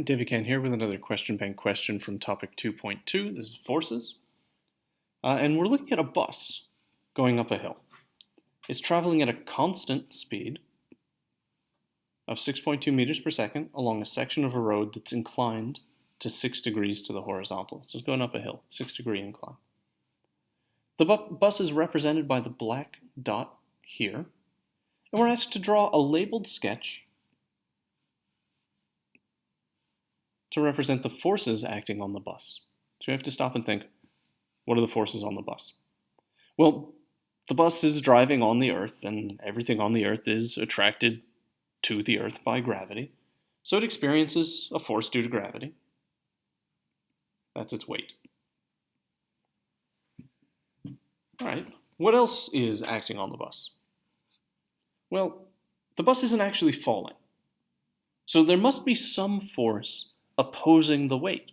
David Can here with another question bank question from topic 2.2. This is forces. And we're looking at a bus going up a hill. It's traveling at a constant speed of 6.2 meters per second along a section of a road that's inclined to 6 degrees to the horizontal. So it's going up a hill, 6-degree incline. The bus is represented by the black dot here. And we're asked to draw a labeled sketch to represent the forces acting on the bus. So we have to stop and think, what are the forces on the bus? Well, the bus is driving on the Earth, and everything on the Earth is attracted to the Earth by gravity. So it experiences a force due to gravity. That's its weight. All right, what else is acting on the bus? Well, the bus isn't actually falling. So there must be some force opposing the weight.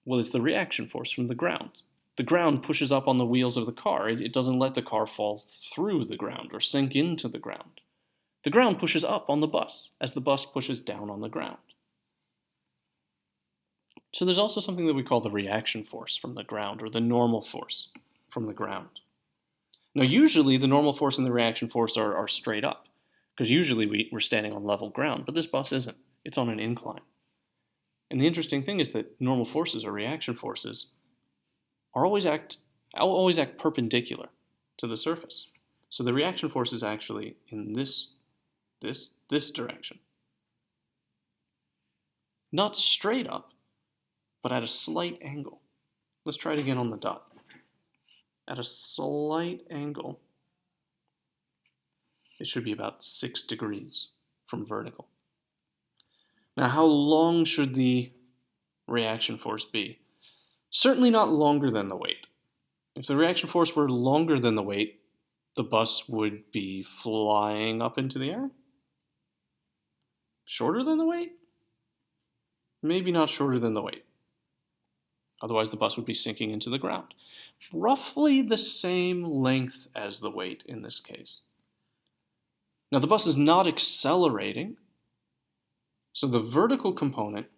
Well, it's the reaction force from the ground. The ground pushes up on the wheels of the car. It doesn't let the car fall through the ground or sink into the ground. The ground pushes up on the bus as the bus pushes down on the ground. So there's also something that we call the reaction force from the ground, or the normal force from the ground. Now, usually the normal force and the reaction force are straight up, because usually we're standing on level ground, but this bus isn't. It's on an incline. And the interesting thing is that normal forces or reaction forces always act perpendicular to the surface. So the reaction force is actually in this direction. Not straight up, but at a slight angle. Let's try it again on the dot. At a slight angle, it should be about 6 degrees from vertical. Now, how long should the reaction force be? Certainly not longer than the weight. If the reaction force were longer than the weight, the bus would be flying up into the air. Shorter than the weight? Maybe not shorter than the weight. Otherwise, the bus would be sinking into the ground. Roughly the same length as the weight in this case. Now, the bus is not accelerating, so the vertical component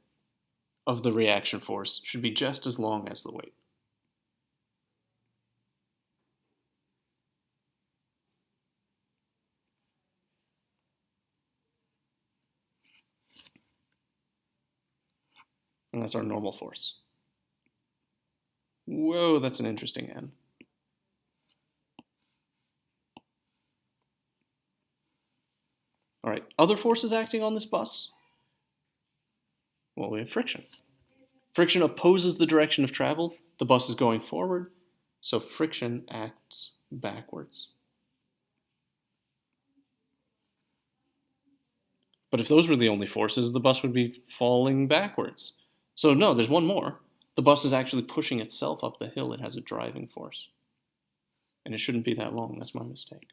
of the reaction force should be just as long as the weight. And that's our normal force. Whoa, that's an interesting N. All right, other forces acting on this bus? Well, we have friction. Friction opposes the direction of travel. The bus is going forward, so friction acts backwards. But if those were the only forces, the bus would be falling backwards. So no, there's one more. The bus is actually pushing itself up the hill. It has a driving force. And it shouldn't be that long. That's my mistake.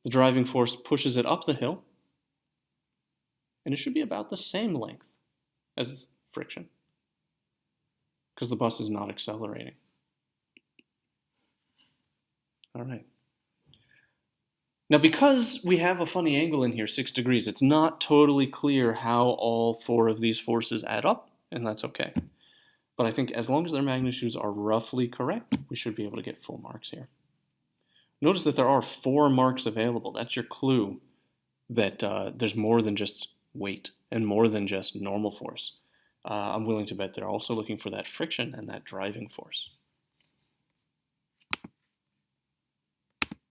The driving force pushes it up the hill, and it should be about the same length as friction, because the bus is not accelerating. All right. Now, because we have a funny angle in here, 6 degrees, it's not totally clear how all 4 of these forces add up, and that's okay. But I think as long as their magnitudes are roughly correct, we should be able to get full marks here. Notice that there are 4 marks available. That's your clue that there's more than just weight and more than just normal force. I'm willing to bet they're also looking for that friction and that driving force.